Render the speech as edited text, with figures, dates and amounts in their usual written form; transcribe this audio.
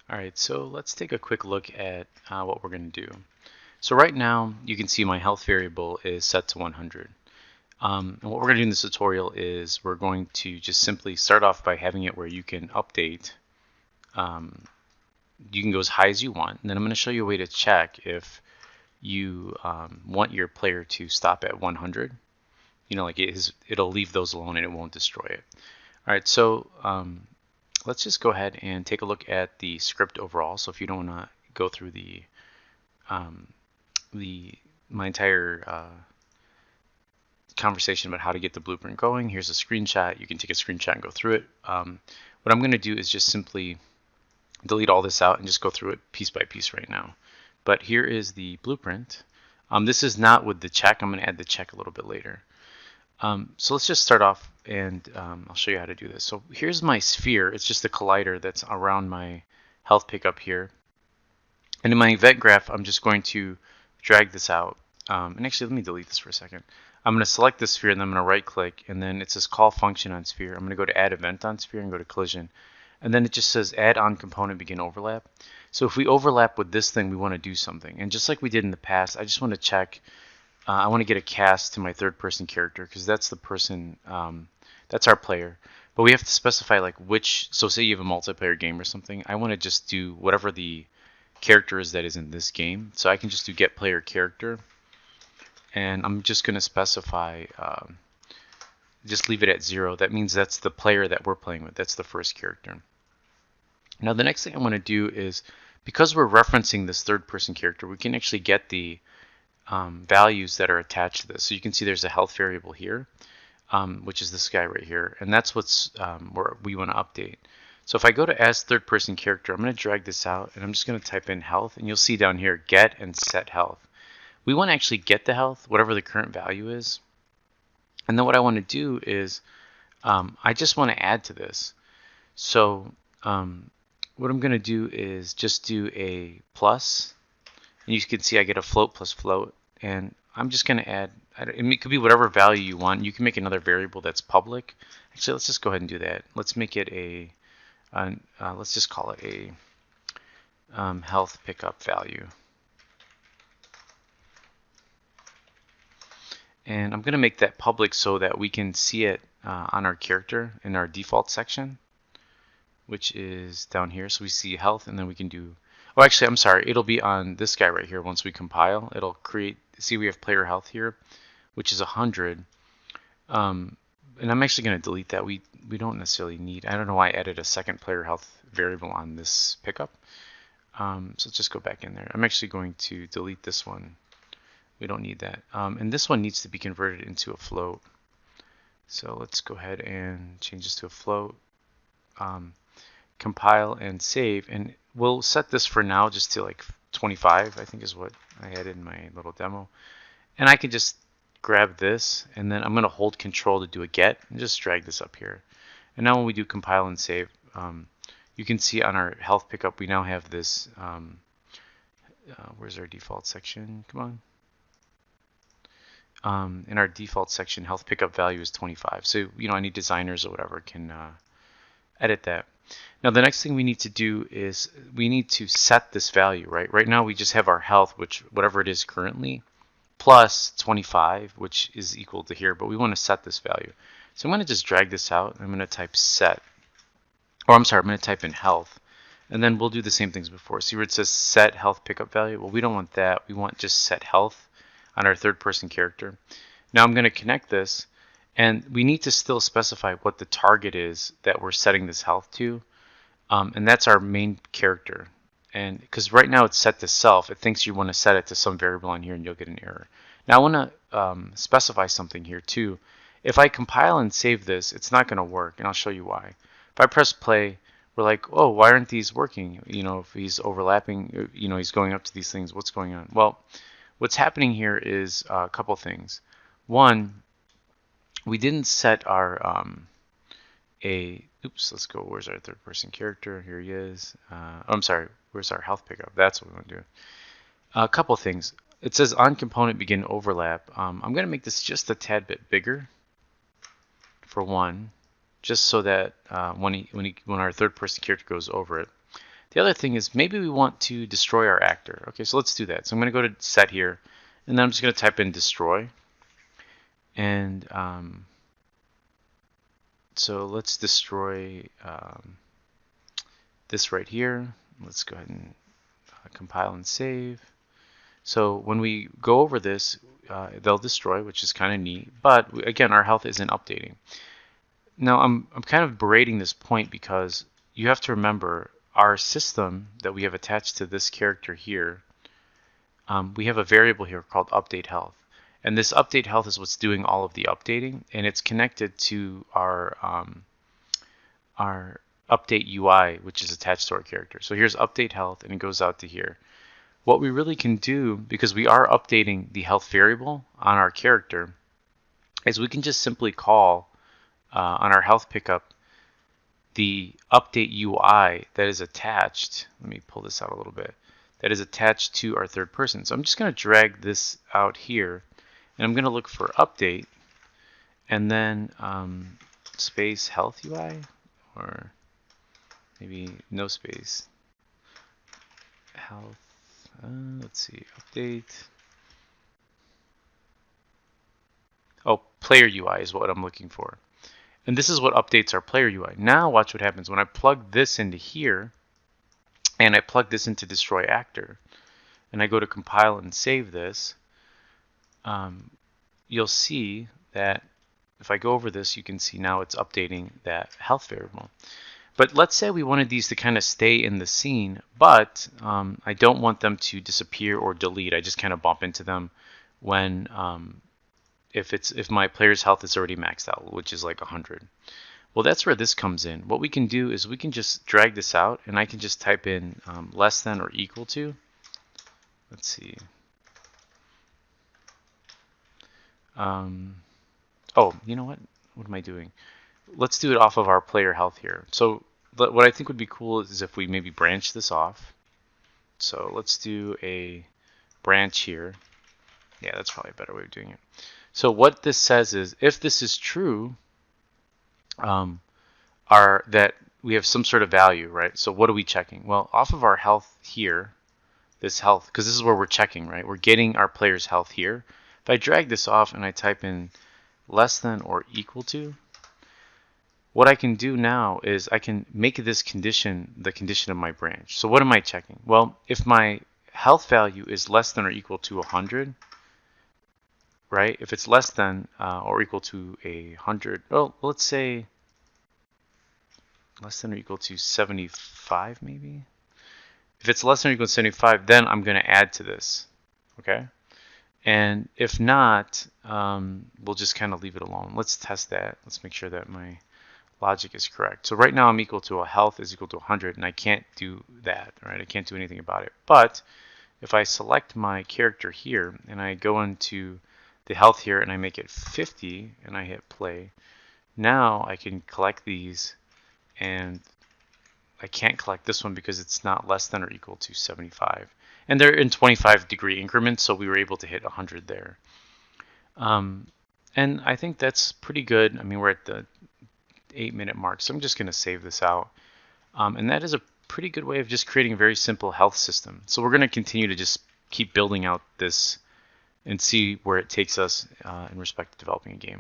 All right, so let's take a quick look at what we're going to do. So right now, you can see my health variable is set to 100. And what we're going to do in this tutorial is we're going to just simply start off by having it where you can update. You can go as high as you want, and then I'm going to show you a way to check if you want your player to stop at 100. You know, like it'll leave those alone and it won't destroy it. All right, so let's just go ahead and take a look at the script overall. So if you don't want to go through um, my entire conversation about how to get the blueprint going, here's a screenshot. You can take a screenshot and go through it. What I'm going to do is just simply delete all this out and just go through it piece by piece right now. But here is the blueprint. This is not with the check. I'm going to add the check a little bit later. So let's just start off and I'll show you how to do this. So here's my sphere. It's just a collider that's around my health pickup here. And in my event graph, I'm just going to drag this out. And actually, let me delete this for a second. I'm going to select the sphere and then I'm going to right click and then it says call function on sphere. I'm going to go to add event on sphere and go to collision. And then it just says add on component begin overlap. So if we overlap with this thing, we want to do something. And just like we did in the past, I just want to check. I want to get a cast to my third person character because that's the person, that's our player. But we have to specify like which, so say you have a multiplayer game or something, I want to just do whatever the character is that is in this game. So I can just do get player character. And I'm just going to specify, just leave it at 0. That means that's the player that we're playing with. That's the first character. Now the next thing I want to do is, because we're referencing this third person character, we can actually get the values that are attached to this. So you can see there's a health variable here, which is this guy right here, and that's what's where we want to update. So if I go to as third person character, I'm going to drag this out and I'm just going to type in health, and you'll see down here get and set health. We want to actually get the health, whatever the current value is, and then what I want to do is I just want to add to this. So what I'm going to do is just do a plus. And you can see I get a float plus float, and I'm just going to add, it could be whatever value you want. You can make another variable that's public. Actually, let's just go ahead and do that. Let's make it let's just call it a health pickup value. And I'm going to make that public so that we can see it on our character in our default section, which is down here. So we see health, and then we can do, oh, actually, I'm sorry. It'll be on this guy right here once we compile. It'll create, see we have player health here, which is 100. And I'm actually going to delete that. We don't necessarily need, I don't know why I added a second player health variable on this pickup. So let's just go back in there. I'm actually going to delete this one. We don't need that. And this one needs to be converted into a float. So let's go ahead and change this to a float. Compile and save, and we'll set this for now just to like 25, I think is what I had in my little demo. And I can just grab this, and then I'm going to hold control to do a get and just drag this up here. And now when we do compile and save, you can see on our health pickup we now have this, where's our default section? Come on. In our default section, health pickup value is 25. So, you know, any designers or whatever can edit that. Now the next thing we need to do is we need to set this value, right? Right now we just have our health, which whatever it is currently, plus 25, which is equal to here, but we want to set this value. So I'm going to just drag this out. I'm going to type set, or I'm sorry, I'm going to type in health, and then we'll do the same things before. See where it says set health pickup value? Well, we don't want that. We want just set health on our third person character. Now I'm going to connect this, and we need to still specify what the target is that we're setting this health to. And that's our main character. And because right now it's set to self, it thinks you want to set it to some variable on here and you'll get an error. Now I want to specify something here too. If I compile and save this, it's not going to work, and I'll show you why. If I press play, we're like, oh, why aren't these working? You know, if he's overlapping, you know, he's going up to these things, what's going on? Well, what's happening here is a couple things. One, we didn't set our oops, let's go, where's our third person character? Here he is. Oh, I'm sorry, where's our health pickup? That's what we want to do. A couple things. It says on component begin overlap. I'm going to make this just a tad bit bigger for one, just so that when our third person character goes over it. The other thing is maybe we want to destroy our actor. Okay, so let's do that. So I'm going to go to set here, and then I'm just going to type in destroy. And so let's destroy this right here. Let's go ahead and compile and save. So when we go over this, they'll destroy, which is kind of neat. But again, our health isn't updating. Now I'm kind of berating this point because you have to remember our system that we have attached to this character here. We have a variable here called update health. And this update health is what's doing all of the updating, and it's connected to our update UI, which is attached to our character. So here's update health, and it goes out to here. What we really can do, because we are updating the health variable on our character, is we can just simply call on our health pickup the update UI that is attached. Let me pull this out a little bit. That is attached to our third person. So I'm just going to drag this out here, and I'm going to look for update, and then space health UI, or maybe no space health. Let's see, update. Oh, player UI is what I'm looking for. And this is what updates our player UI. Now watch what happens when I plug this into here, and I plug this into destroy actor, and I go to compile and save this. You'll see that if I go over this, you can see now it's updating that health variable. But let's say we wanted these to kind of stay in the scene, but I don't want them to disappear or delete. I just kind of bump into them when if my player's health is already maxed out, which is like 100. Well, that's where this comes in. What we can do is we can just drag this out, and I can just type in less than or equal to. Let's see. Oh, you know what? What am I doing? Let's do it off of our player health here. So what I think would be cool is if we maybe branch this off. So let's do a branch here. Yeah, that's probably a better way of doing it. So what this says is, if this is true, that we have some sort of value, right? So what are we checking? Well, off of our health here, this health, because this is where we're checking, right? We're getting our player's health here. If I drag this off and I type in less than or equal to, what I can do now is I can make this condition the condition of my branch. So what am I checking? Well, if my health value is less than or equal to 100, right? If it's less than or equal to 100, well, let's say less than or equal to 75 maybe. If it's less than or equal to 75, then I'm going to add to this, okay? And if not, we'll just kind of leave it alone. Let's test that. Let's make sure that my logic is correct. So right now I'm equal to a health is equal to 100, and I can't do that, right? I can't do anything about it. But if I select my character here and I go into the health here and I make it 50 and I hit play, now I can collect these, and I can't collect this one because it's not less than or equal to 75. And they're in 25-degree increments, so we were able to hit 100 there. And I think that's pretty good. I mean, we're at the 8-minute mark, so I'm just going to save this out. And that is a pretty good way of just creating a very simple health system. So we're going to continue to just keep building out this and see where it takes us in respect to developing a game.